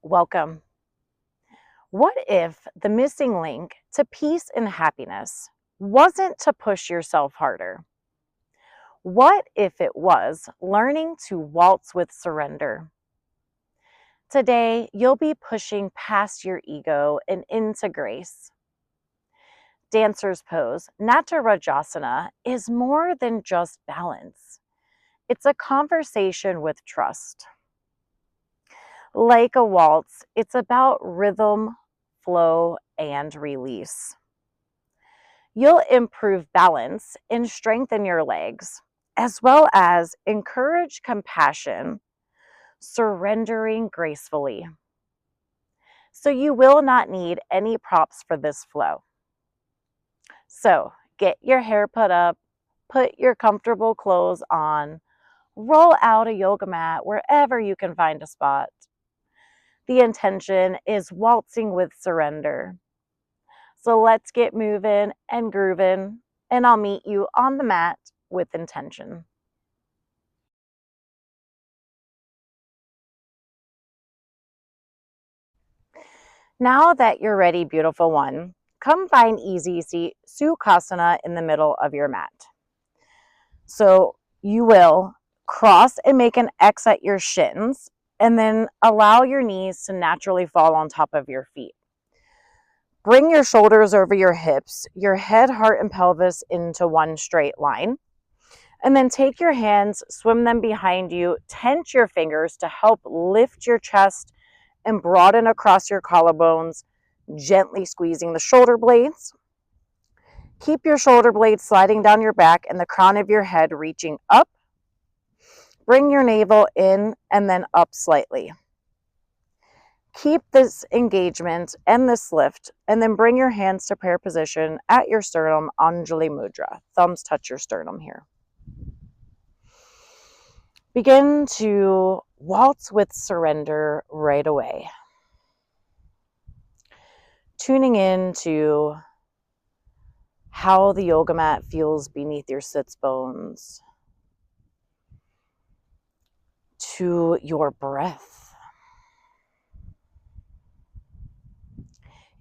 Welcome. What if the missing link to peace and happiness wasn't to push yourself harder? What if it was learning to waltz with surrender? Today, you'll be pushing past your ego and into grace. Dancer's pose, Natarajasana, is more than just balance. It's a conversation with trust. Like a waltz, it's about rhythm, flow, and release. You'll improve balance and strengthen your legs, as well as encourage compassion, surrendering gracefully. So you will not need any props for this flow. So get your hair put up, put your comfortable clothes on, roll out a yoga mat wherever you can find a spot. The intention is waltzing with surrender. So let's get moving and grooving, and I'll meet you on the mat with intention. Now that you're ready, beautiful one, come find easy seat Sukhasana in the middle of your mat. So you will cross and make an X at your shins, and then allow your knees to naturally fall on top of your feet. Bring your shoulders over your hips, your head, heart, and pelvis into one straight line. And then take your hands, swim them behind you, tense your fingers to help lift your chest and broaden across your collarbones, gently squeezing the shoulder blades. Keep your shoulder blades sliding down your back and the crown of your head reaching up. Bring your navel in and then up slightly. Keep this engagement and this lift, and then bring your hands to prayer position at your sternum, Anjali Mudra. Thumbs touch your sternum here. Begin to waltz with surrender right away. Tuning in to how the yoga mat feels beneath your sits bones, to your breath.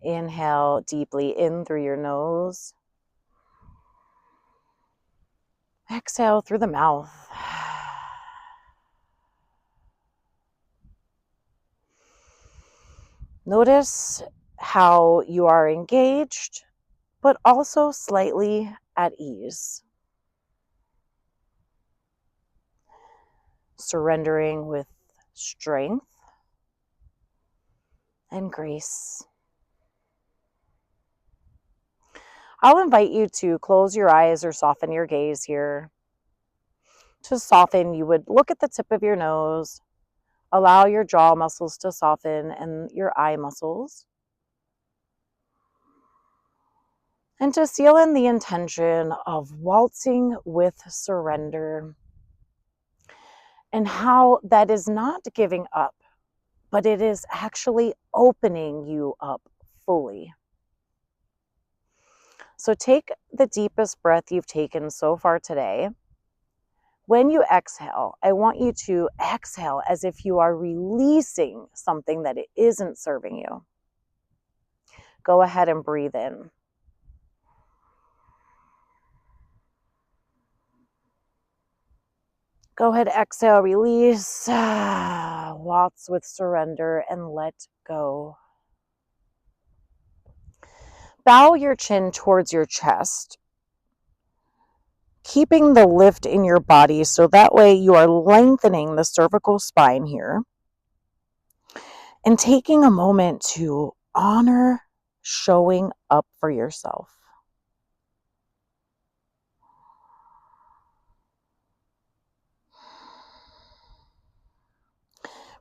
Inhale deeply in through your nose. Exhale through the mouth. Notice how you are engaged, but also slightly at ease. Surrendering with strength and grace. I'll invite you to close your eyes or soften your gaze here. To soften, you would look at the tip of your nose, allow your jaw muscles to soften and your eye muscles. And to seal in the intention of waltzing with surrender. And how that is not giving up, but it is actually opening you up fully. So take the deepest breath you've taken so far today. When you exhale, I want you to exhale as if you are releasing something that it isn't serving you. Go ahead and breathe in. Go ahead, exhale, release, waltz with surrender, and let go. Bow your chin towards your chest, keeping the lift in your body so that way you are lengthening the cervical spine here. And taking a moment to honor showing up for yourself.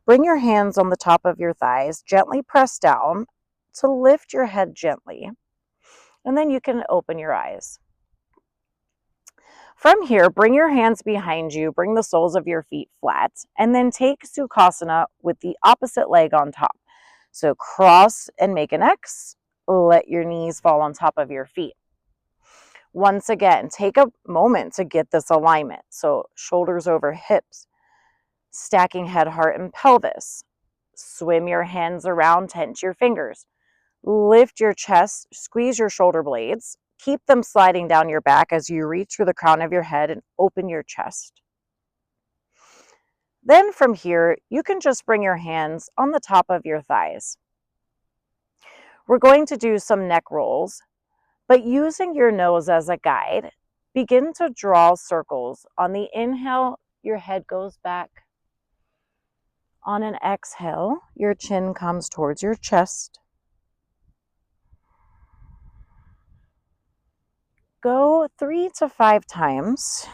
Bring your hands on the top of your thighs, gently press down to lift your head gently. And then you can open your eyes. From here, bring your hands behind you, bring the soles of your feet flat, and then take Sukhasana with the opposite leg on top. So cross and make an X, let your knees fall on top of your feet. Once again, take a moment to get this alignment. So shoulders over hips, stacking head, heart, and pelvis. Swim your hands around, tense your fingers. Lift your chest, squeeze your shoulder blades. Keep them sliding down your back as you reach for the crown of your head and open your chest. Then from here, you can just bring your hands on the top of your thighs. We're going to do some neck rolls, but using your nose as a guide, begin to draw circles. On the inhale, your head goes back. On an exhale, your chin comes towards your chest. Go 3 to 5 times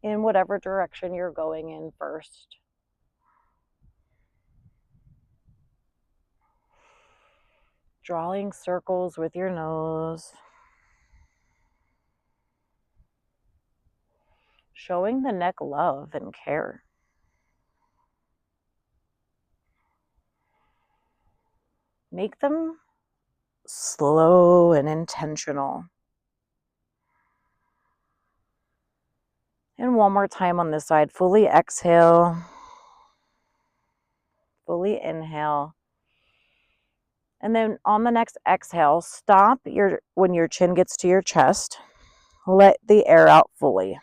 in whatever direction you're going in first. Drawing circles with your nose. Showing the neck love and care. Make them slow and intentional. And one more time on this side. Fully exhale. Fully inhale. And then on the next exhale, stop when your chin gets to your chest. Let the air out fully.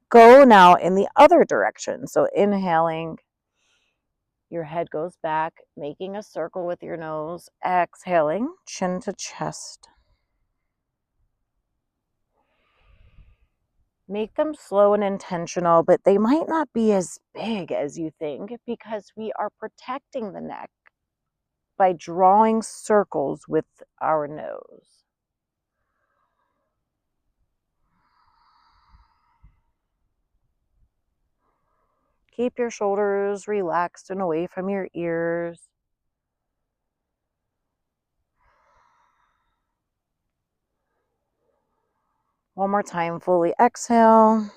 Go now in the other direction. So inhaling, your head goes back, making a circle with your nose. Exhaling, chin to chest. Make them slow and intentional, but they might not be as big as you think because we are protecting the neck by drawing circles with our nose. Keep your shoulders relaxed and away from your ears. One more time, fully exhale.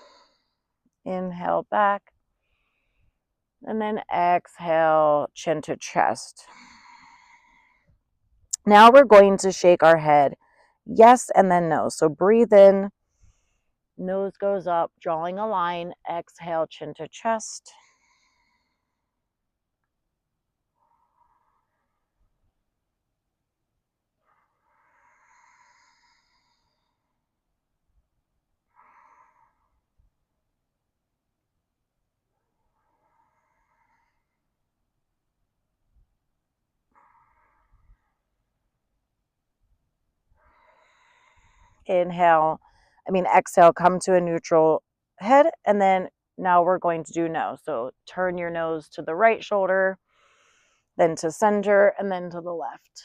Inhale back. And then exhale, chin to chest. Now we're going to shake our head yes and then no. So breathe in, nose goes up, drawing a line. Exhale, chin to chest. Exhale, come to a neutral head, and then now we're going to do no. So turn your nose to the right shoulder, then to center, and then to the left.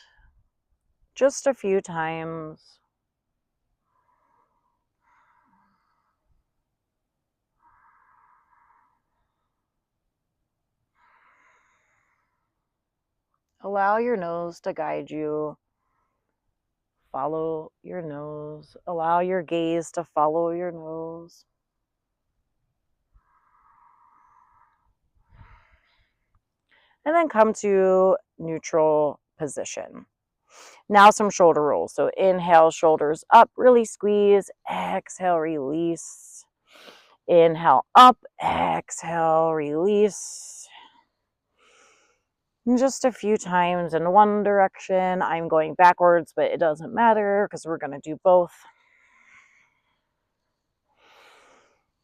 Just a few times. Allow your nose to guide you. Follow your nose. Allow your gaze to follow your nose. And then come to neutral position. Now some shoulder rolls. So inhale, shoulders up, really squeeze. Exhale, release. Inhale, up. Exhale, release. And just a few times in one direction. I'm going backwards, but it doesn't matter because we're going to do both.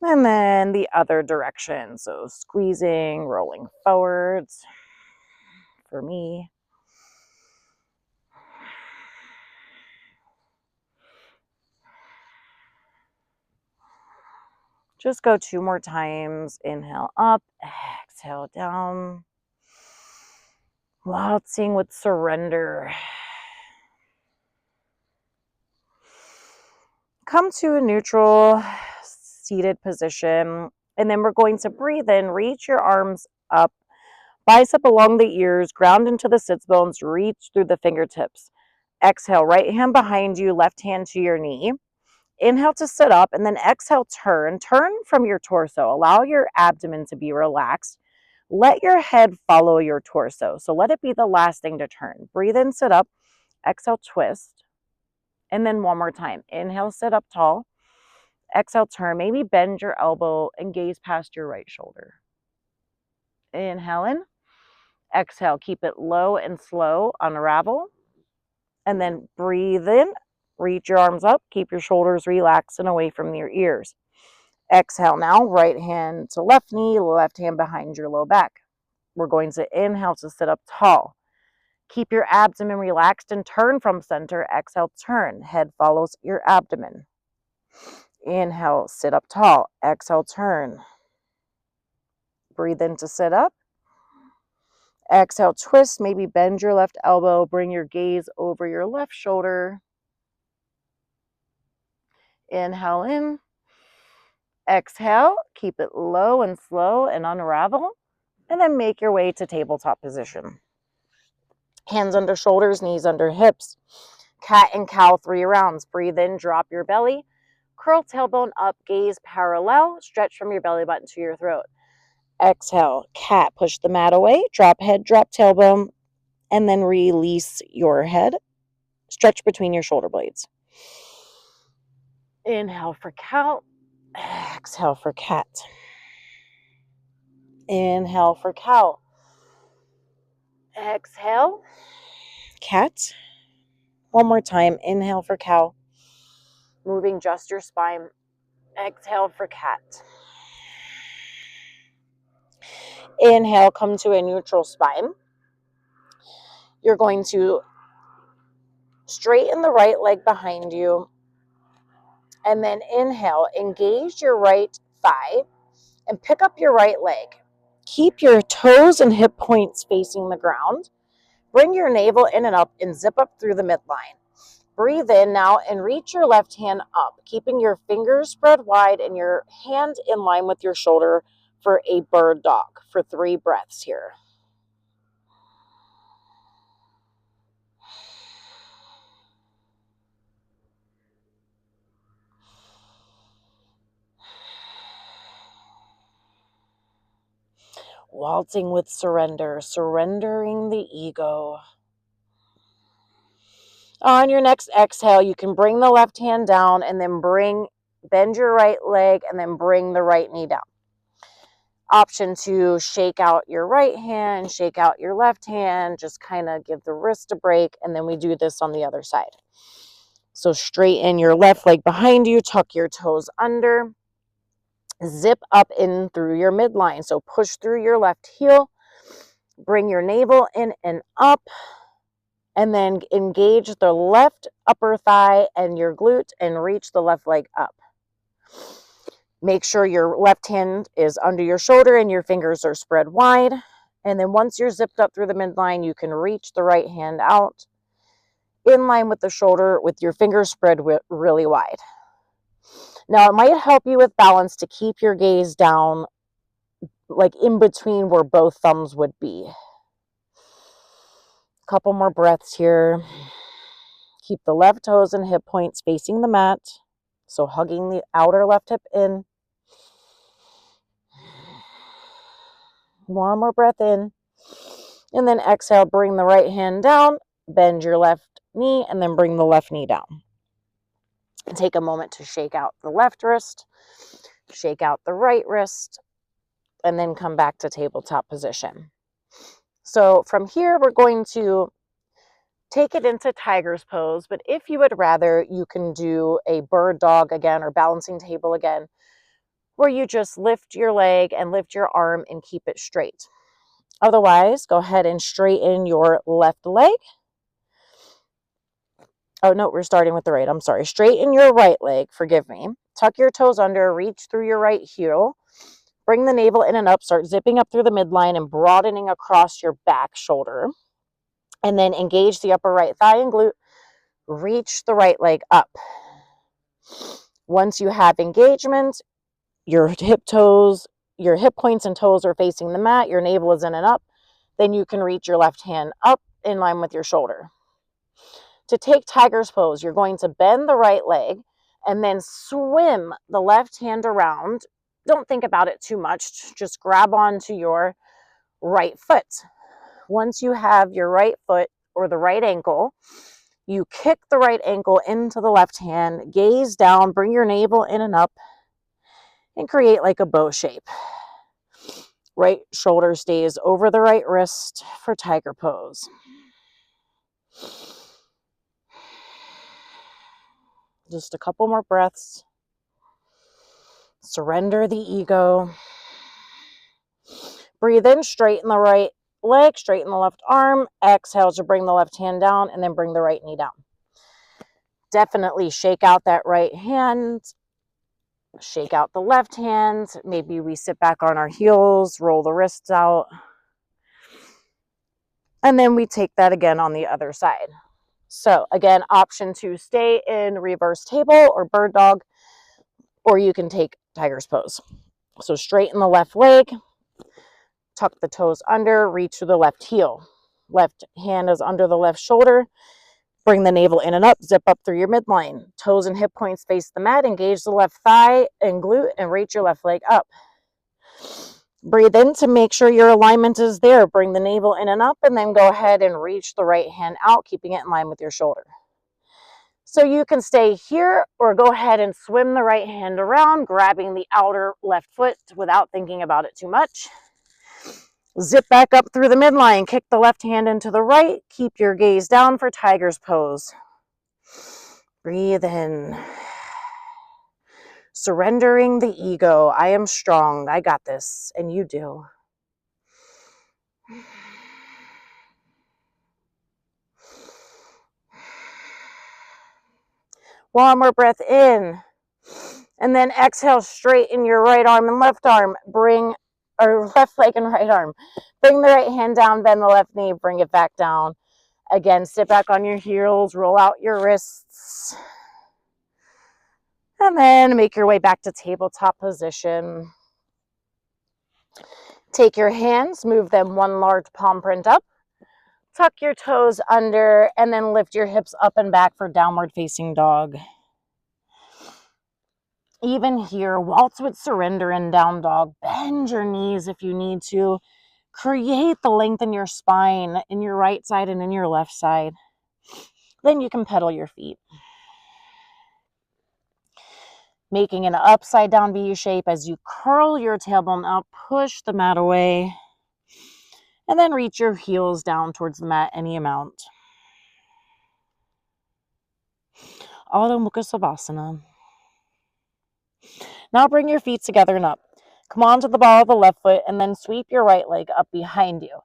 And then the other direction. So squeezing, rolling forwards for me. Just go 2 more times. Inhale up, exhale down. Waltzing with surrender. Come to a neutral seated position. And then we're going to breathe in, reach your arms up, bicep along the ears, ground into the sits bones, reach through the fingertips. Exhale, right hand behind you, left hand to your knee. Inhale to sit up, and then exhale, turn. Turn from your torso. Allow your abdomen to be relaxed. Let your head follow your torso. So let it be the last thing to turn. Breathe in, sit up. Exhale, twist. And then one more time. Inhale, sit up tall. Exhale, turn. Maybe bend your elbow and gaze past your right shoulder. Inhale in. Exhale, keep it low and slow, unravel. And then breathe in, reach your arms up, keep your shoulders relaxed and away from your ears. Exhale now, right hand to left knee, left hand behind your low back. We're going to inhale to sit up tall. Keep your abdomen relaxed and turn from center. Exhale, turn. Head follows your abdomen. Inhale, sit up tall. Exhale, turn. Breathe in to sit up. Exhale, twist, maybe bend your left elbow, bring your gaze over your left shoulder. Inhale in. Exhale, keep it low and slow and unravel, and then make your way to tabletop position. Hands under shoulders, knees under hips. Cat and cow 3 rounds. Breathe in, drop your belly. Curl tailbone up, gaze parallel. Stretch from your belly button to your throat. Exhale, cat, push the mat away. Drop head, drop tailbone, and then release your head. Stretch between your shoulder blades. Inhale for cow. Exhale for cat. Inhale for cow. Exhale, cat. One more time. Inhale for cow. Moving just your spine. Exhale for cat. Inhale, come to a neutral spine. You're going to straighten the right leg behind you. And then inhale, engage your right thigh and pick up your right leg. Keep your toes and hip points facing the ground. Bring your navel in and up and zip up through the midline. Breathe in now and reach your left hand up, keeping your fingers spread wide and your hand in line with your shoulder for a bird dog for 3 breaths here. Waltzing with surrender, surrendering the ego. On your next exhale, you can bring the left hand down and then bend your right leg and then bring the right knee down. Option to shake out your right hand, shake out your left hand, just kind of give the wrist a break, and then we do this on the other side. So straighten your left leg behind you, tuck your toes under, zip up in through your midline. So push through your left heel, bring your navel in and up, and then engage the left upper thigh and your glute and reach the left leg up. Make sure your left hand is under your shoulder and your fingers are spread wide. And then once you're zipped up through the midline, you can reach the right hand out in line with the shoulder with your fingers spread really wide. Now, it might help you with balance to keep your gaze down, like in between where both thumbs would be. Couple more breaths here. Keep the left toes and hip points facing the mat. So hugging the outer left hip in. One more breath in. And then exhale, bring the right hand down, bend your left knee, and then bring the left knee down. And take a moment to shake out the left wrist, shake out the right wrist, and then come back to tabletop position. So from here, we're going to take it into tiger's pose, but if you would rather, you can do a bird dog again or balancing table again, where you just lift your leg and lift your arm and keep it straight. Otherwise, go ahead and straighten your left leg. Oh, no, we're starting with the right. I'm sorry. Straighten your right leg. Forgive me. Tuck your toes under. Reach through your right heel. Bring the navel in and up. Start zipping up through the midline and broadening across your back shoulder. And then engage the upper right thigh and glute. Reach the right leg up. Once you have engagement, your hip points and toes are facing the mat. Your navel is in and up. Then you can reach your left hand up in line with your shoulder. To take tiger's pose, you're going to bend the right leg and then swim the left hand around. Don't think about it too much. Just grab onto your right foot. Once you have your right foot or the right ankle, you kick the right ankle into the left hand, gaze down, bring your navel in and up, and create like a bow shape. Right shoulder stays over the right wrist for tiger pose. Just a couple more breaths. Surrender the ego. Breathe in, straighten the right leg, straighten the left arm. Exhale to bring the left hand down and then bring the right knee down. Definitely shake out that right hand. Shake out the left hand. Maybe we sit back on our heels, roll the wrists out. And then we take that again on the other side. So again, option to stay in reverse table or bird dog, or you can take tiger's pose. So straighten the left leg, tuck the toes under, reach to the left heel. Left hand is under the left shoulder. Bring the navel in and up, zip up through your midline. Toes and hip points face the mat. Engage the left thigh and glute and reach your left leg up. Breathe in to make sure your alignment is there. Bring the navel in and up, and then go ahead and reach the right hand out, keeping it in line with your shoulder. So you can stay here or go ahead and swim the right hand around, grabbing the outer left foot without thinking about it too much. Zip back up through the midline, kick the left hand into the right, keep your gaze down for tiger's pose. Breathe in. Surrendering the ego. I am strong. I got this. And you do. One more breath in. And then exhale, straighten your right arm and left arm. Bring, or left leg and right arm. Bring the right hand down, bend the left knee, bring it back down. Again, sit back on your heels, roll out your wrists. And then make your way back to tabletop position. Take your hands, move them one large palm print up. Tuck your toes under and then lift your hips up and back for downward facing dog. Even here, waltz with surrender in down dog. Bend your knees if you need to. Create the length in your spine, in your right side and in your left side. Then you can pedal your feet. Making an upside down V shape as you curl your tailbone up, push the mat away, and then reach your heels down towards the mat any amount. Adho Mukha Savasana. Now bring your feet together and up. Come onto the ball of the left foot and then sweep your right leg up behind you.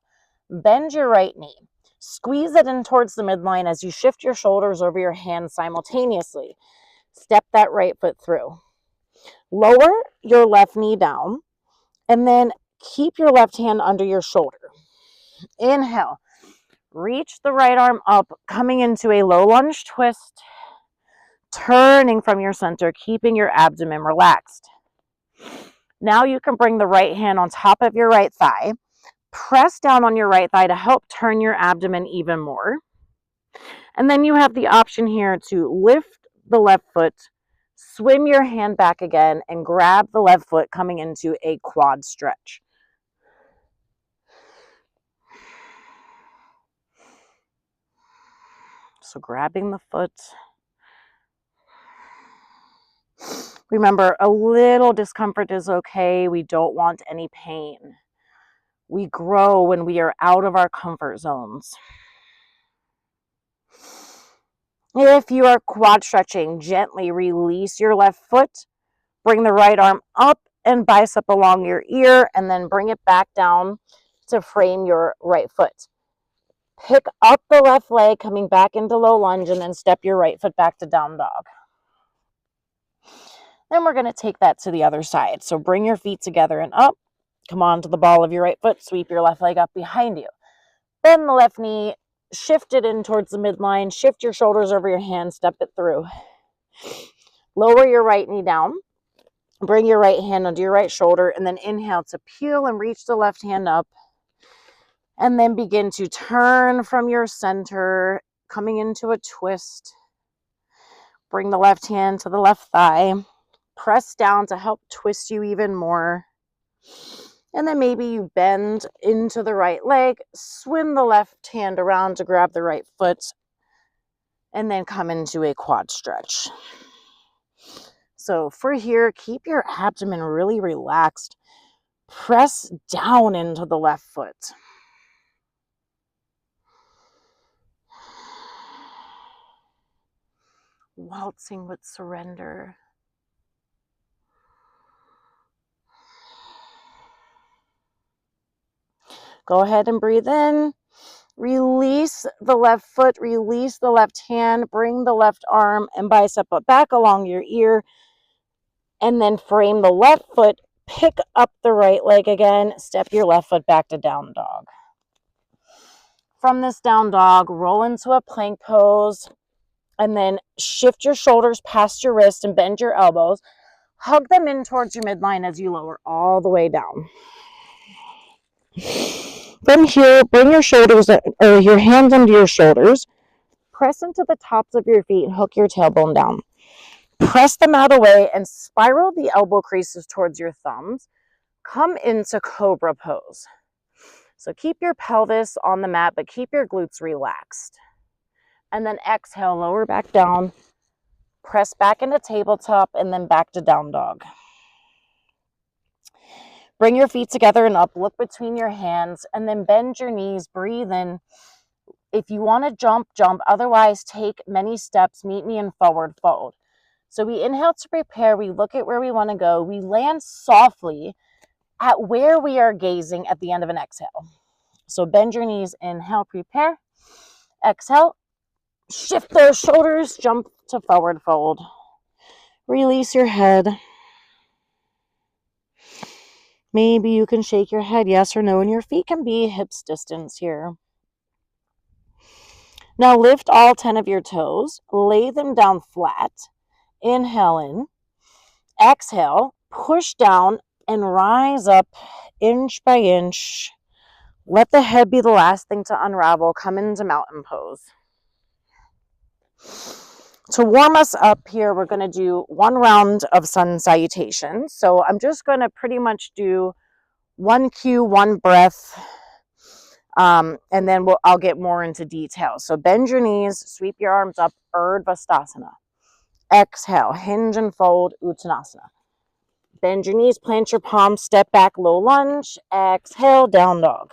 Bend your right knee. Squeeze it in towards the midline as you shift your shoulders over your hands simultaneously. Step that right foot through. Lower your left knee down and then keep your left hand under your shoulder. Inhale. Reach the right arm up, coming into a low lunge twist. Turning from your center, keeping your abdomen relaxed. Now you can bring the right hand on top of your right thigh. Press down on your right thigh to help turn your abdomen even more. And then you have the option here to lift the left foot, swim your hand back again, and grab the left foot coming into a quad stretch. So grabbing the foot. Remember, a little discomfort is okay. We don't want any pain. We grow when we are out of our comfort zones. If you are quad stretching, gently release your left foot. Bring the right arm up and bicep along your ear, and then bring it back down to frame your right foot. Pick up the left leg, coming back into low lunge, and then step your right foot back to down dog. Then we're going to take that to the other side. So bring your feet together and up. Come on to the ball of your right foot. Sweep your left leg up behind you. Bend the left knee. Shift it in towards the midline. Shift your shoulders over your hands. Step it through. Lower your right knee down. Bring your right hand under your right shoulder. And then inhale to peel and reach the left hand up. And then begin to turn from your center, coming into a twist. Bring the left hand to the left thigh. Press down to help twist you even more. And then maybe you bend into the right leg, swim the left hand around to grab the right foot, and then come into a quad stretch. So for here, keep your abdomen really relaxed. Press down into the left foot. Waltzing with surrender. Go ahead and breathe in. Release the left foot, release the left hand, bring the left arm and bicep back along your ear, and then frame the left foot, pick up the right leg again, step your left foot back to down dog. From this down dog, roll into a plank pose, and then shift your shoulders past your wrist and bend your elbows. Hug them in towards your midline as you lower all the way down. From here, bring your shoulders or your hands under your shoulders. Press into the tops of your feet and hook your tailbone down. Press them out away and spiral the elbow creases towards your thumbs. Come into cobra pose. So keep your pelvis on the mat, but keep your glutes relaxed. And then exhale, lower back down. Press back into tabletop and then back to down dog. Bring your feet together and up, look between your hands, and then bend your knees, breathe in. If you want to jump, jump. Otherwise, take many steps, meet me in forward fold. So we inhale to prepare, we look at where we want to go, we land softly at where we are gazing at the end of an exhale. So bend your knees, inhale, prepare, exhale, shift those shoulders, jump to forward fold. Release your head. Maybe you can shake your head yes or no, and your feet can be hips distance here. Now lift all 10 of your toes, lay them down flat. Inhale in, exhale, push down and rise up inch by inch. Let the head be the last thing to unravel. Come into mountain pose. To warm us up here, we're going to do one round of sun salutation. So I'm just going to pretty much do one cue, one breath, and then I'll get more into detail. So bend your knees, sweep your arms up, Urdhva. Exhale, hinge and fold, Uttanasana. Bend your knees, plant your palms, step back, low lunge. Exhale, down dog.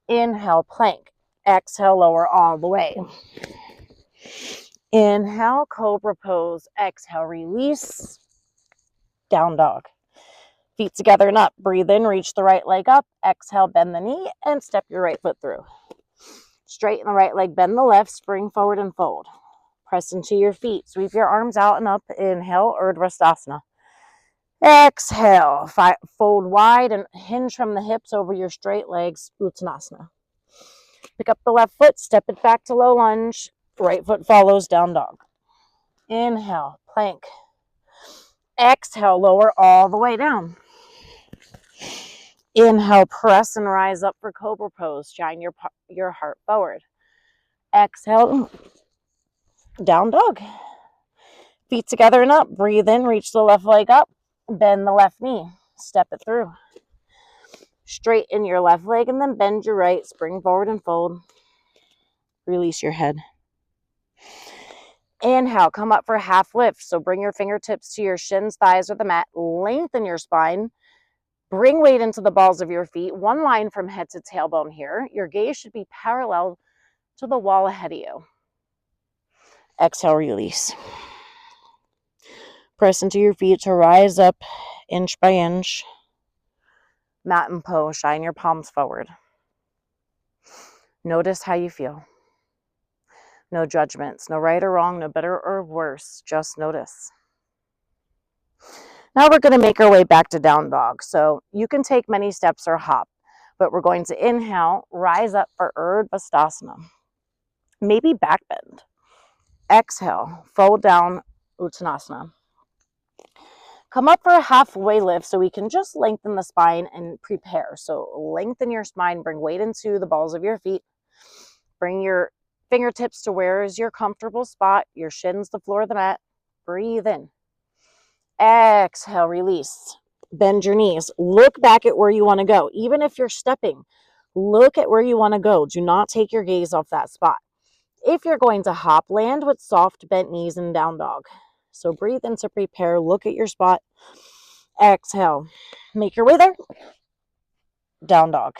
Inhale, plank. Exhale, lower all the way. Inhale, cobra pose. Exhale, release. Down dog. Feet together and up. Breathe in, reach the right leg up. Exhale, bend the knee and step your right foot through. Straighten the right leg, bend the left, spring forward and fold. Press into your feet. Sweep your arms out and up. Inhale, Urdhva. Exhale, fold wide and hinge from the hips over your straight legs, Uttanasana. Pick up the left foot, step it back to low lunge. Right foot follows, down dog. Inhale, plank. Exhale, lower all the way down. Inhale, press and rise up for cobra pose. Shine your heart forward. Exhale, down dog. Feet together and up. Breathe in, reach the left leg up. Bend the left knee. Step it through. Straighten your left leg and then bend your right. Spring forward and fold. Release your head. Inhale, come up for half lift. So bring your fingertips to your shins, thighs, or the mat. Lengthen your spine. Bring weight into the balls of your feet. One line from head to tailbone here. Your gaze should be parallel to the wall ahead of you. Exhale, release. Press into your feet to rise up inch by inch. Mountain pose, shine your palms forward. Notice how you feel. No judgments, no right or wrong, no better or worse, just notice. Now we're going to make our way back to down dog. So you can take many steps or hop, but we're going to inhale, rise up for Urdhva. Maybe back bend. Exhale, fold down, Uttanasana. Come up for a halfway lift so we can just lengthen the spine and prepare. So lengthen your spine, bring weight into the balls of your feet. Bring your fingertips to where is your comfortable spot, your shins the floor of the mat. Breathe in. Exhale, release. Bend your knees. Look back at where you want to go. Even if you're stepping, look at where you want to go. Do not take your gaze off that spot. If you're going to hop, land with soft bent knees and down dog. So breathe in to prepare. Look at your spot. Exhale. Make your way there. Down dog.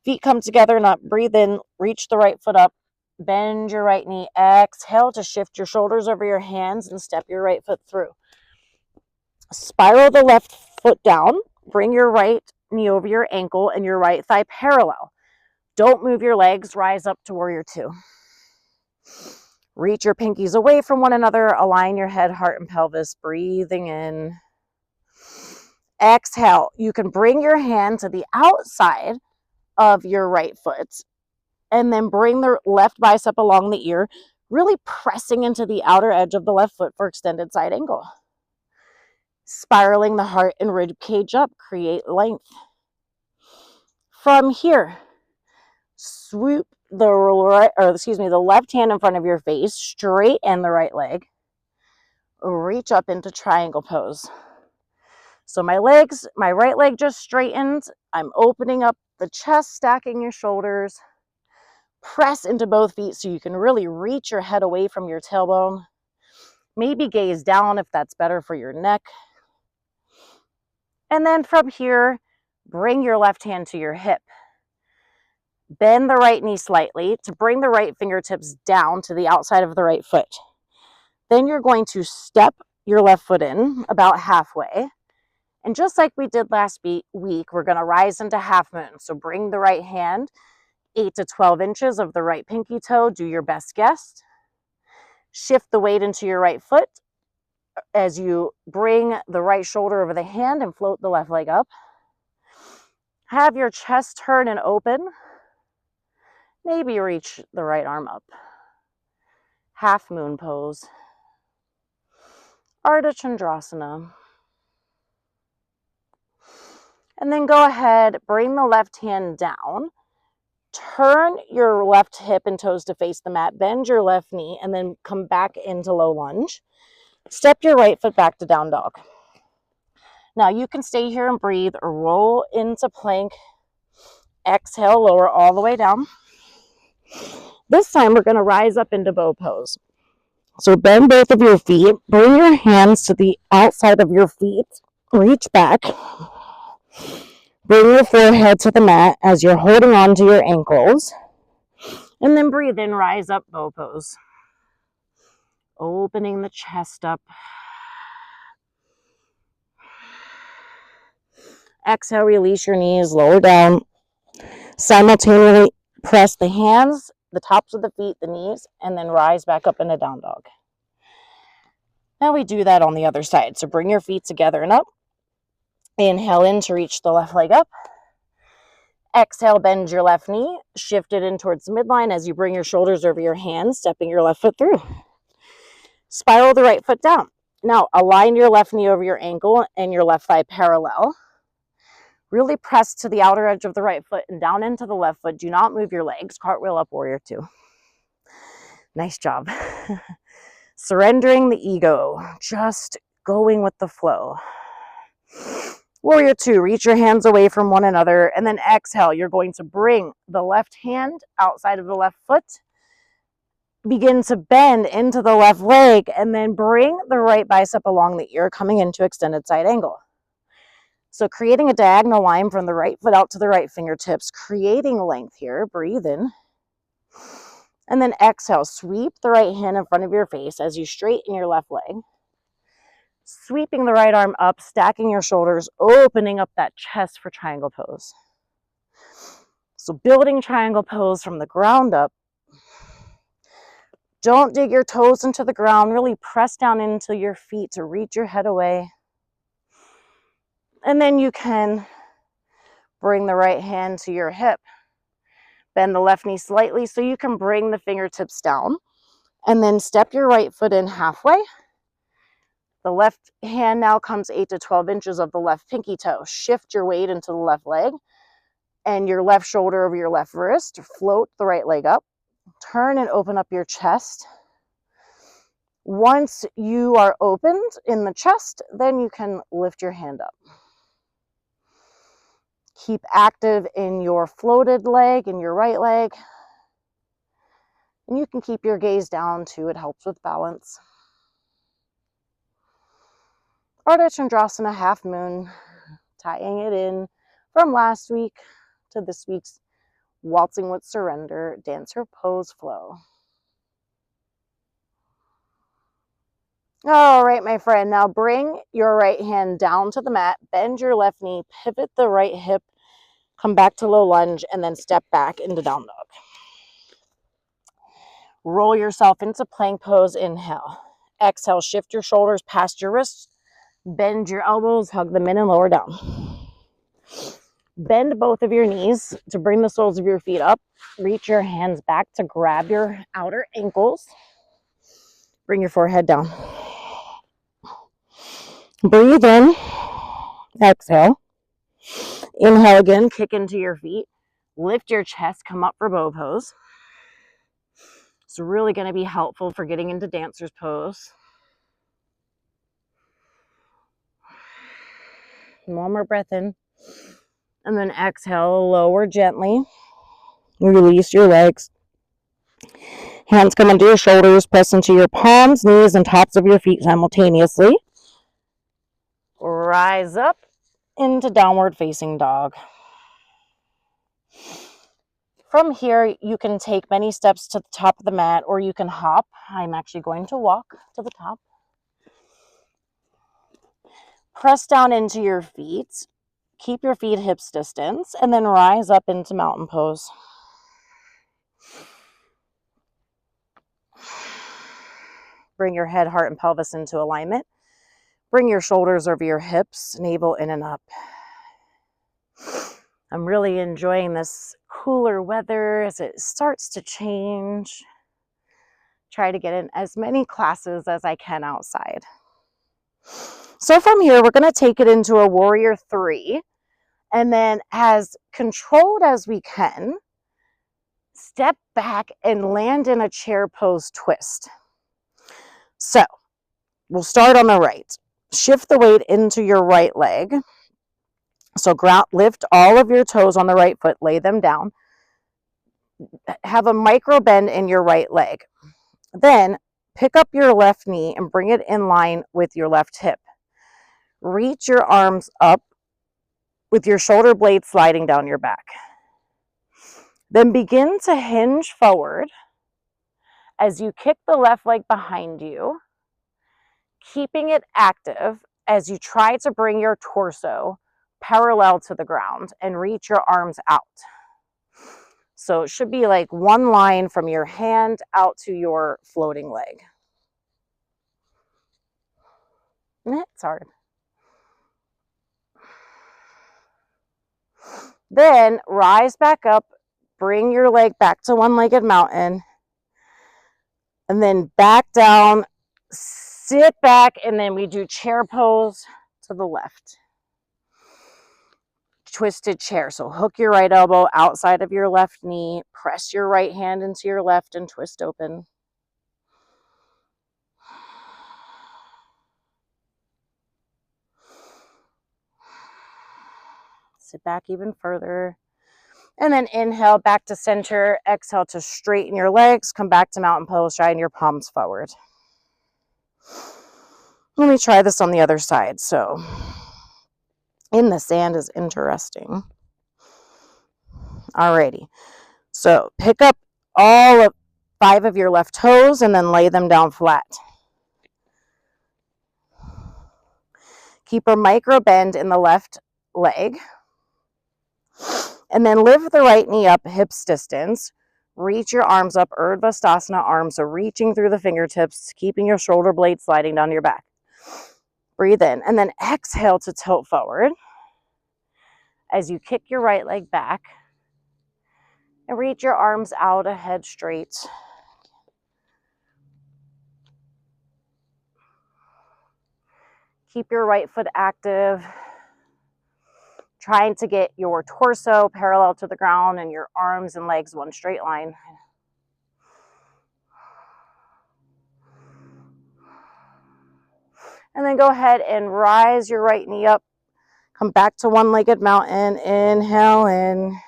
Feet come together and up. Breathe in. Reach the right foot up. Bend your right knee. Exhale to shift your shoulders over your hands and step your right foot through. Spiral the left foot down. Bring your right knee over your ankle and your right thigh parallel. Don't move your legs. Rise up to warrior two. Reach your pinkies away from one another. Align your head, heart, and pelvis. Breathing in. Exhale. You can bring your hand to the outside of your right foot and then bring the left bicep along the ear, really pressing into the outer edge of the left foot for extended side angle. Spiraling the heart and rib cage up, create length. From here, swoop the left hand in front of your face, straighten the right leg, reach up into triangle pose. So my right leg just straightened. I'm opening up the chest, stacking your shoulders. Press into both feet so you can really reach your head away from your tailbone. Maybe gaze down if that's better for your neck. And then from here, bring your left hand to your hip. Bend the right knee slightly to bring the right fingertips down to the outside of the right foot. Then you're going to step your left foot in about halfway. And just like we did last week, we're going to rise into half moon. So bring the right hand 8 to 12 inches of the right pinky toe. Do your best guess. Shift the weight into your right foot as you bring the right shoulder over the hand and float the left leg up. Have your chest turn and open. Maybe reach the right arm up. Half moon pose. Ardha Chandrasana. And then go ahead, bring the left hand down. Turn your left hip and toes to face the mat. Bend your left knee and then come back into low lunge. Step your right foot back to down dog. Now you can stay here and breathe or roll into plank. Exhale, lower all the way down. This time we're going to rise up into bow pose. So bend both of your feet. Bring your hands to the outside of your feet. Reach back. Bring your forehead to the mat as you're holding on to your ankles. And then breathe in, rise up, bow pose. Opening the chest up. Exhale, release your knees, lower down. Simultaneously press the hands, the tops of the feet, the knees, and then rise back up into down dog. Now we do that on the other side. So bring your feet together and up. Inhale in to reach the left leg up. Exhale, bend your left knee. Shift it in towards the midline as you bring your shoulders over your hands, stepping your left foot through. Spiral the right foot down. Now align your left knee over your ankle and your left thigh parallel. Really press to the outer edge of the right foot and down into the left foot. Do not move your legs. Cartwheel up, warrior two. Nice job. Surrendering the ego. Just going with the flow. Warrior two, reach your hands away from one another. And then exhale, you're going to bring the left hand outside of the left foot. Begin to bend into the left leg. And then bring the right bicep along the ear, coming into extended side angle. So creating a diagonal line from the right foot out to the right fingertips, creating length here. Breathe in. And then exhale, sweep the right hand in front of your face as you straighten your left leg. Sweeping the right arm up, stacking your shoulders, opening up that chest for triangle pose. So building triangle pose from the ground up. Don't dig your toes into the ground. Really press down into your feet to reach your head away. And then you can bring the right hand to your hip. Bend the left knee slightly so you can bring the fingertips down. And then step your right foot in halfway. The left hand now comes 8 to 12 inches of the left pinky toe. Shift your weight into the left leg and your left shoulder over your left wrist. Float the right leg up. Turn and open up your chest. Once you are opened in the chest, then you can lift your hand up. Keep active in your floated leg and your right leg. And you can keep your gaze down too. It helps with balance. Ardha Chandrasana, half moon, tying it in from last week to this week's waltzing with surrender, dancer pose flow. All right, my friend, now bring your right hand down to the mat, bend your left knee, pivot the right hip, come back to low lunge, and then step back into down dog. Roll yourself into plank pose, inhale. Exhale, shift your shoulders past your wrists, bend your elbows, hug them in and lower down. Bend both of your knees to bring the soles of your feet up. Reach your hands back to grab your outer ankles. Bring your forehead down. Breathe in. Exhale. Inhale again, kick into your feet. Lift your chest, come up for bow pose. It's really going to be helpful for getting into dancer's pose. One more breath in. And then exhale, lower gently. Release your legs. Hands come under your shoulders, press into your palms, knees, and tops of your feet simultaneously. Rise up into downward facing dog. From here, you can take many steps to the top of the mat, or you can hop. I'm actually going to walk to the top. Press down into your feet. Keep your feet hips distance, and then rise up into mountain pose. Bring your head, heart, and pelvis into alignment. Bring your shoulders over your hips, navel in and up. I'm really enjoying this cooler weather as it starts to change. Try to get in as many classes as I can outside. So from here, we're going to take it into a warrior 3. And then as controlled as we can, step back and land in a chair pose twist. So we'll start on the right. Shift the weight into your right leg. So lift all of your toes on the right foot, lay them down. Have a micro bend in your right leg. Then pick up your left knee and bring it in line with your left hip. Reach your arms up with your shoulder blades sliding down your back. Then begin to hinge forward as you kick the left leg behind you, keeping it active as you try to bring your torso parallel to the ground and reach your arms out. So it should be like one line from your hand out to your floating leg. It's hard. Then rise back up, bring your leg back to one-legged mountain, and then back down, sit back, and then we do chair pose to the left. Twisted chair. So hook your right elbow outside of your left knee, press your right hand into your left and twist open. Sit back even further. And then inhale back to center. Exhale to straighten your legs. Come back to mountain pose, straighten your palms forward. Let me try this on the other side. So in the sand is interesting. Alrighty. So pick up all of 5 of your left toes and then lay them down flat. Keep a micro bend in the left leg. And then lift the right knee up, hips distance. Reach your arms up, Urdhva arms, so reaching through the fingertips, keeping your shoulder blades sliding down your back. Breathe in, and then exhale to tilt forward as you kick your right leg back and reach your arms out ahead straight. Keep your right foot active, trying to get your torso parallel to the ground and your arms and legs one straight line. And then go ahead and rise your right knee up. Come back to one-legged mountain. Inhale in.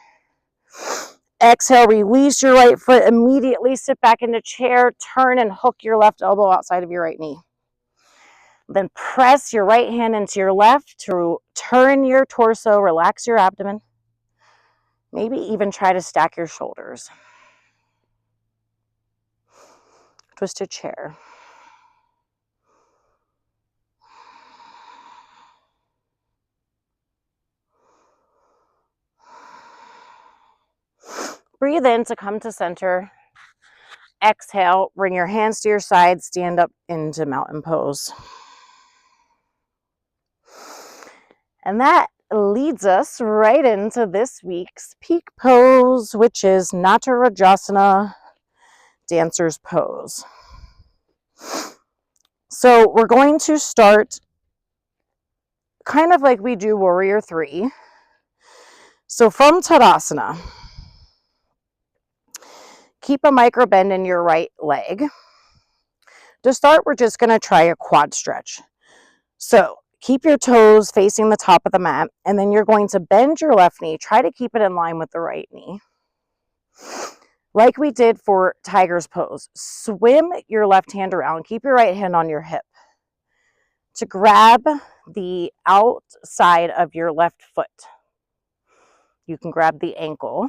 Exhale, release your right foot. Immediately sit back into chair. Turn and hook your left elbow outside of your right knee. Then press your right hand into your left to turn your torso, relax your abdomen. Maybe even try to stack your shoulders. Twisted chair. Breathe in to come to center. Exhale, bring your hands to your sides, stand up into mountain pose. And that leads us right into this week's peak pose, which is Natarajasana, dancer's pose. So we're going to start kind of like we do Warrior 3. So from Tadasana, keep a micro bend in your right leg. To start, we're just going to try a quad stretch. So keep your toes facing the top of the mat, and then you're going to bend your left knee. Try to keep it in line with the right knee. Like we did for tiger's pose, swim your left hand around. Keep your right hand on your hip to grab the outside of your left foot. You can grab the ankle.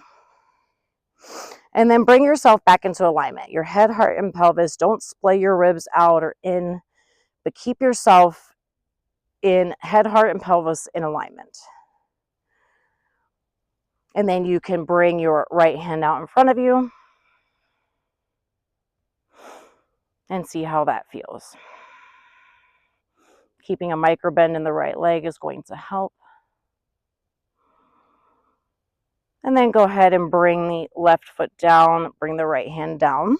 And then bring yourself back into alignment. Your head, heart, and pelvis. Don't splay your ribs out or in, but keep yourself in head, heart, and pelvis in alignment. And then you can bring your right hand out in front of you and see how that feels. Keeping a micro bend in the right leg is going to help. And then go ahead and bring the left foot down, bring the right hand down.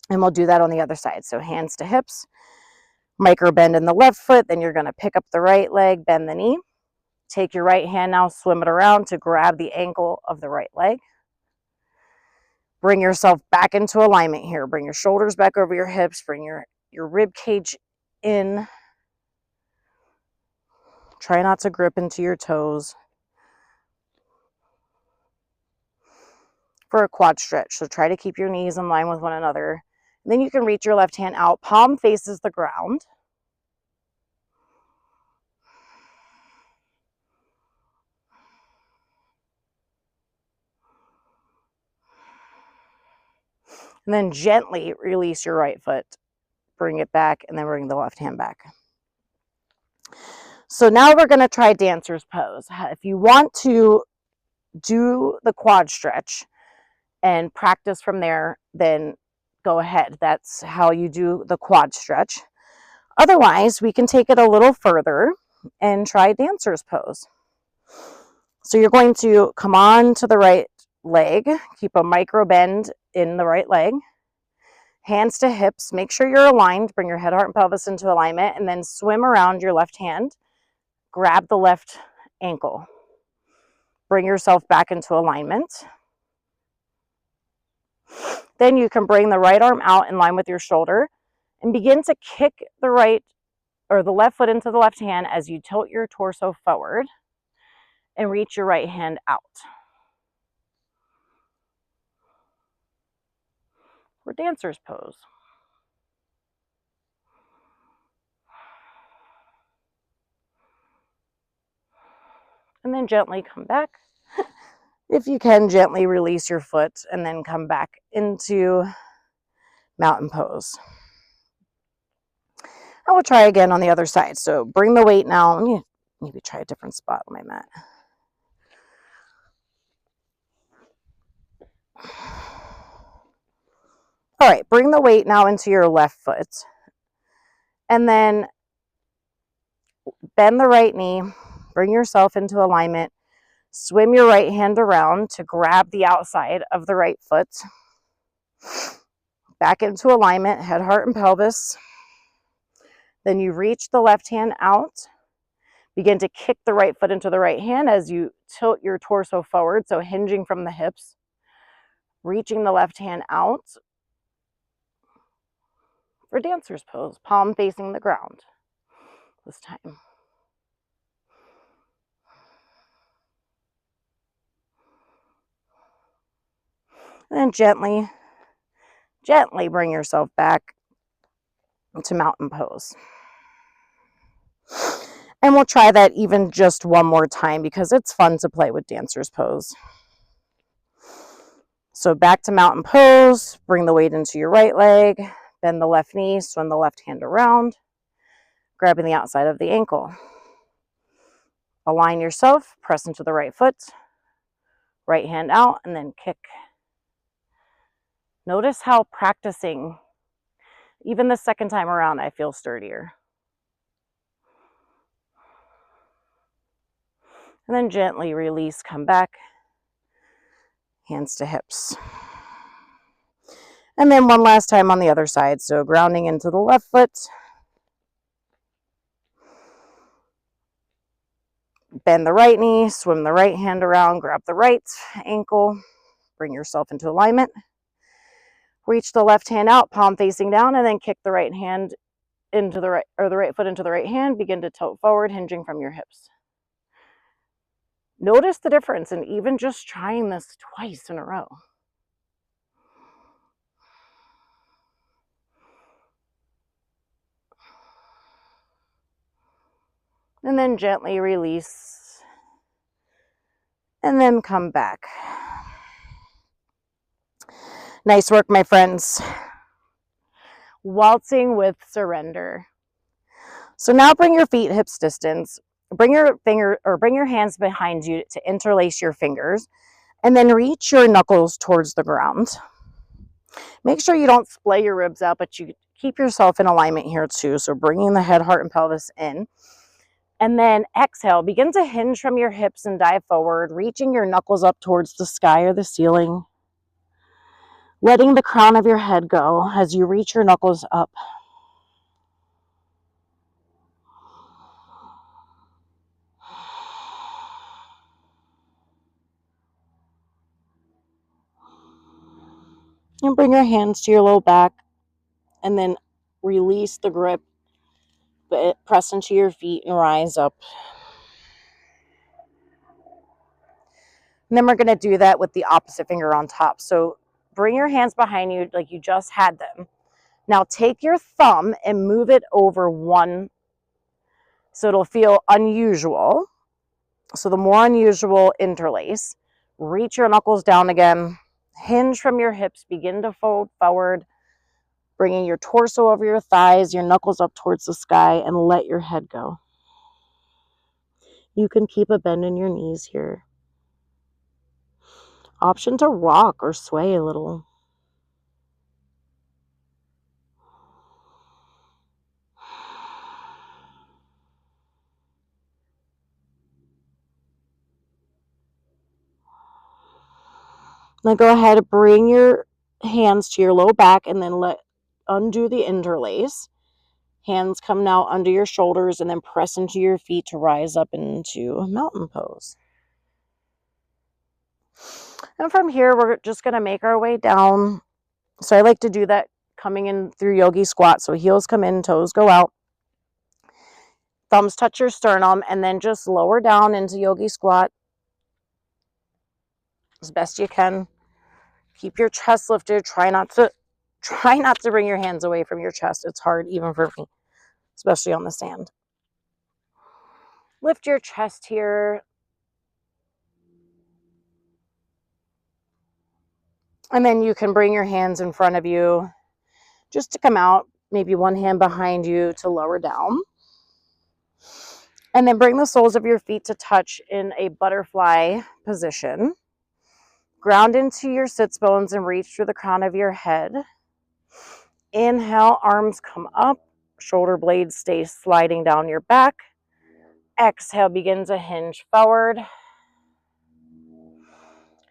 And we'll do that on the other side. So hands to hips, micro bend in the left foot, then you're going to pick up the right leg, bend the knee. Take your right hand now, swim it around to grab the ankle of the right leg. Bring yourself back into alignment here. Bring your shoulders back over your hips. Bring your rib cage in. Try not to grip into your toes. For a quad stretch, so try to keep your knees in line with one another. And then you can reach your left hand out. Palm faces the ground. And then gently release your right foot. Bring it back, and then bring the left hand back. So now we're going to try dancer's pose. If you want to do the quad stretch and practice from there, then go ahead. That's how you do the quad stretch. Otherwise, we can take it a little further and try dancer's pose. So you're going to come on to the right leg, keep a micro bend in the right leg, hands to hips, make sure you're aligned, bring your head, heart, and pelvis into alignment, and then swim around your left hand, grab the left ankle. Bring yourself back into alignment. Then you can bring the right arm out in line with your shoulder and begin to kick the right or the left foot into the left hand as you tilt your torso forward and reach your right hand out. For dancer's pose. And then gently come back. If you can, gently release your foot and then come back into mountain pose. And we'll try again on the other side. So bring the weight now. Let me maybe try a different spot on my mat. All right, bring the weight now into your left foot. And then bend the right knee, bring yourself into alignment, swim your right hand around to grab the outside of the right foot. Back into alignment, head, heart, and pelvis. Then you reach the left hand out. Begin to kick the right foot into the right hand as you tilt your torso forward, so hinging from the hips. Reaching the left hand out for dancer's pose, palm facing the ground this time. And then gently bring yourself back to mountain pose. And we'll try that even just one more time because it's fun to play with dancer's pose. So back to mountain pose, bring the weight into your right leg, bend the left knee, swing the left hand around, grabbing the outside of the ankle. Align yourself, press into the right foot, right hand out, and then kick. Notice how practicing, even the second time around, I feel sturdier. And then gently release, come back, hands to hips. And then one last time on the other side. So grounding into the left foot, bend the right knee, swim the right hand around, grab the right ankle, bring yourself into alignment. Reach the left hand out, palm facing down, and then kick the right hand into the right, or the right foot into the right hand. Begin to tilt forward, hinging from your hips. Notice the difference in even just trying this twice in a row. And then gently release. And then come back. Nice work, my friends. Waltzing with surrender. So now bring your feet hips distance. Bring your hands behind you to interlace your fingers, and then reach your knuckles towards the ground. Make sure you don't splay your ribs out, but you keep yourself in alignment here too. So bringing the head, heart, and pelvis in. And then exhale, begin to hinge from your hips and dive forward, reaching your knuckles up towards the sky or the ceiling. Letting the crown of your head go as you reach your knuckles up. And bring your hands to your low back and then release the grip, but press into your feet and rise up. And then we're going to do that with the opposite finger on top. So bring your hands behind you like you just had them. Now take your thumb and move it over one, so it'll feel unusual. So the more unusual, interlace. Reach your knuckles down again. Hinge from your hips. Begin to fold forward, bringing your torso over your thighs, your knuckles up towards the sky, and let your head go. You can keep a bend in your knees here. Option to rock or sway a little. Now go ahead, bring your hands to your low back and then undo the interlace. Hands come now under your shoulders and then press into your feet to rise up into mountain pose. And from here, we're just going to make our way down. So I like to do that coming in through yogi squat. So heels come in, toes go out. Thumbs touch your sternum and then just lower down into yogi squat as best you can. Keep your chest lifted. Try not to bring your hands away from your chest. It's hard even for me, especially on the sand. Lift your chest here. And then you can bring your hands in front of you just to come out, maybe one hand behind you to lower down. And then bring the soles of your feet to touch in a butterfly position. Ground into your sits bones and reach through the crown of your head. Inhale, arms come up, shoulder blades stay sliding down your back. Exhale, begin to hinge forward.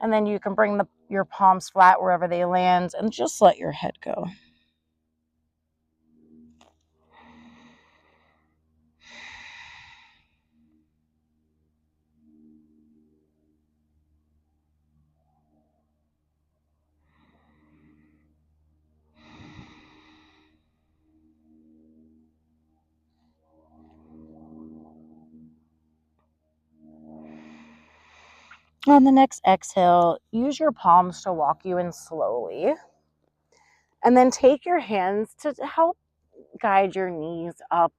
And then you can bring your palms flat wherever they land and just let your head go. On the next exhale, use your palms to walk you in slowly. And then take your hands to help guide your knees up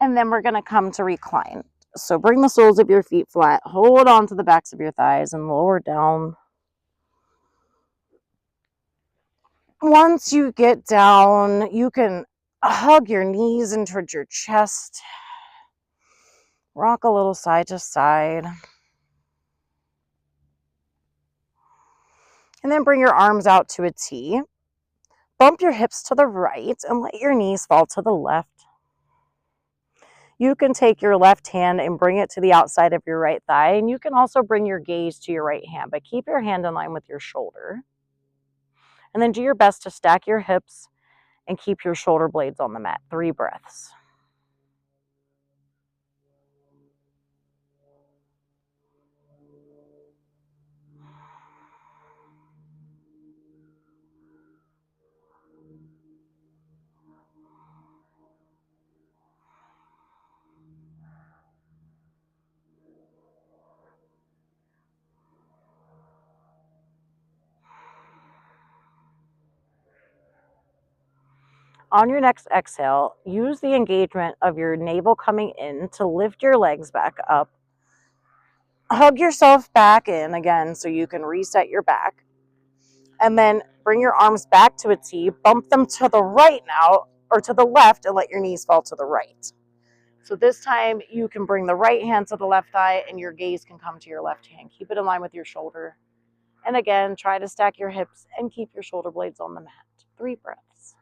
And then we're going to come to recline. So bring the soles of your feet flat, hold on to the backs of your thighs and lower down. Once you get down, you can hug your knees in towards your chest. Rock a little side to side. And then bring your arms out to a T. Bump your hips to the right and let your knees fall to the left. You can take your left hand and bring it to the outside of your right thigh, and you can also bring your gaze to your right hand, but keep your hand in line with your shoulder. And then do your best to stack your hips and keep your shoulder blades on the mat. 3 breaths. On your next exhale, use the engagement of your navel coming in to lift your legs back up. Hug yourself back in again so you can reset your back. And then bring your arms back to a T, bump them to the right now, or to the left, and let your knees fall to the right. So this time you can bring the right hand to the left thigh and your gaze can come to your left hand. Keep it in line with your shoulder. And again, try to stack your hips and keep your shoulder blades on the mat. 3 breaths.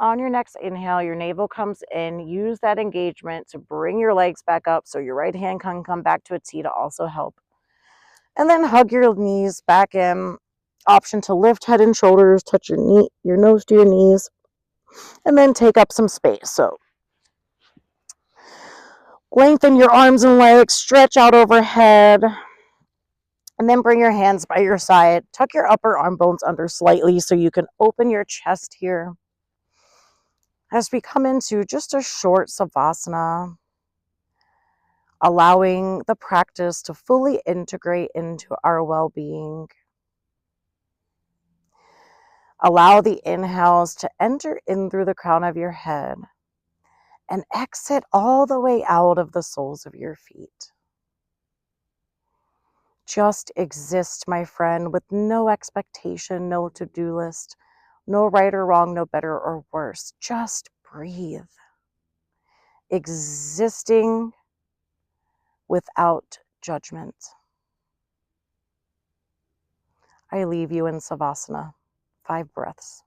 On your next inhale, your navel comes in. Use that engagement to bring your legs back up so your right hand can come back to a T to also help. And then hug your knees back in. Option to lift head and shoulders, touch your nose to your knees, and then take up some space. So lengthen your arms and legs, stretch out overhead, and then bring your hands by your side. Tuck your upper arm bones under slightly so you can open your chest here. As we come into just a short savasana, allowing the practice to fully integrate into our well-being. Allow the inhales to enter in through the crown of your head and exit all the way out of the soles of your feet. Just exist, my friend, with no expectation, no to-do list, no right or wrong, no better or worse. Just breathe. Existing without judgment. I leave you in Savasana. 5 breaths.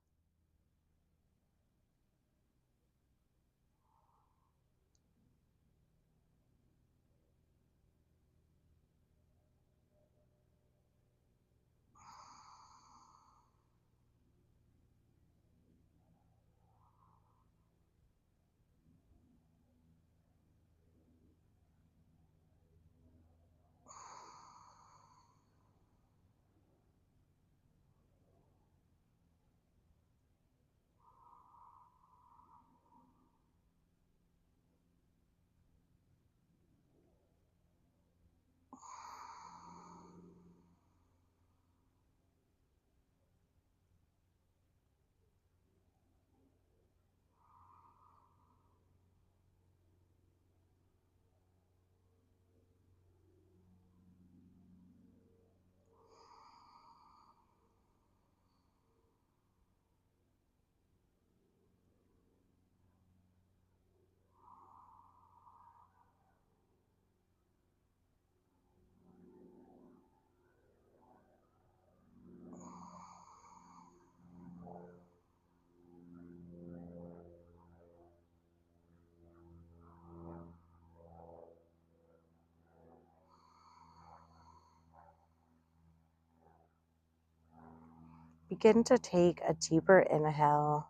begin to take a deeper inhale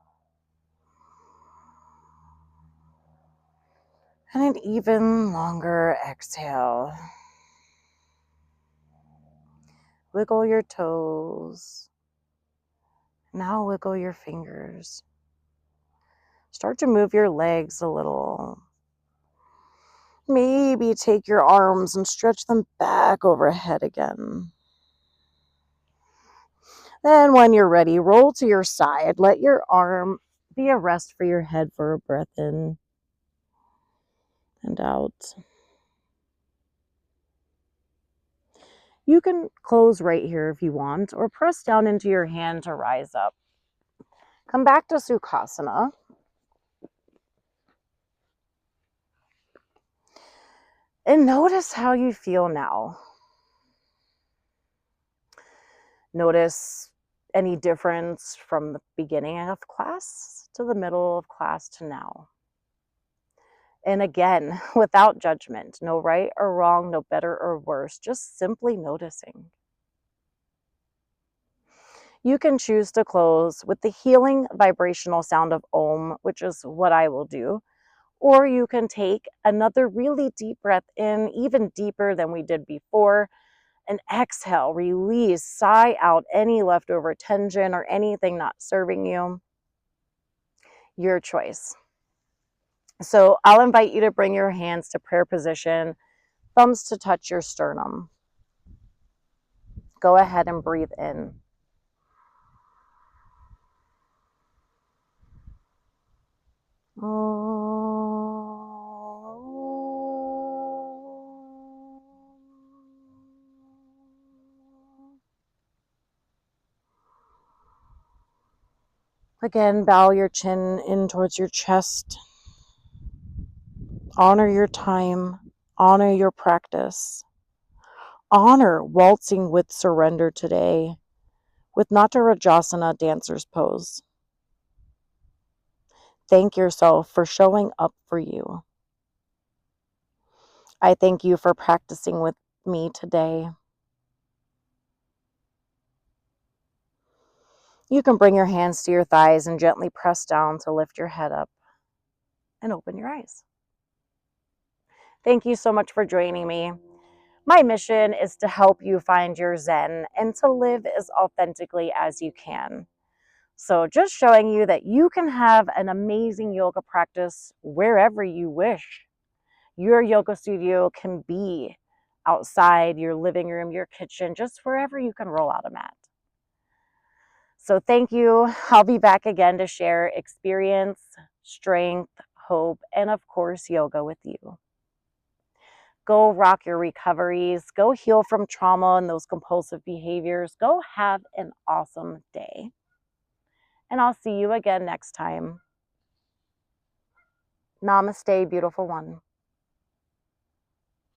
and an even longer exhale. Wiggle your toes. Now wiggle your fingers. Start to move your legs a little. Maybe take your arms and stretch them back overhead again. Then when you're ready, roll to your side. Let your arm be a rest for your head for a breath in and out. You can close right here if you want, or press down into your hand to rise up. Come back to Sukhasana. And notice how you feel now. Notice any difference from the beginning of class to the middle of class to now. And again, without judgment, no right or wrong, no better or worse, just simply noticing. You can choose to close with the healing vibrational sound of Om, which is what I will do, or you can take another really deep breath in, even deeper than we did before, and exhale, release, sigh out any leftover tension or anything not serving you. Your choice. So I'll invite you to bring your hands to prayer position, thumbs to touch your sternum. Go ahead and breathe in. Again, bow your chin in towards your chest. Honor your time. Honor your practice. Honor waltzing with surrender today with Natarajasana dancer's pose. Thank yourself for showing up for you. I thank you for practicing with me today. You can bring your hands to your thighs and gently press down to lift your head up and open your eyes. Thank you so much for joining me. My mission is to help you find your Zen and to live as authentically as you can. So just showing you that you can have an amazing yoga practice wherever you wish. Your yoga studio can be outside, your living room, your kitchen, just wherever you can roll out a mat. So thank you. I'll be back again to share experience, strength, hope, and of course, yoga with you. Go rock your recoveries. Go heal from trauma and those compulsive behaviors. Go have an awesome day. And I'll see you again next time. Namaste, beautiful one.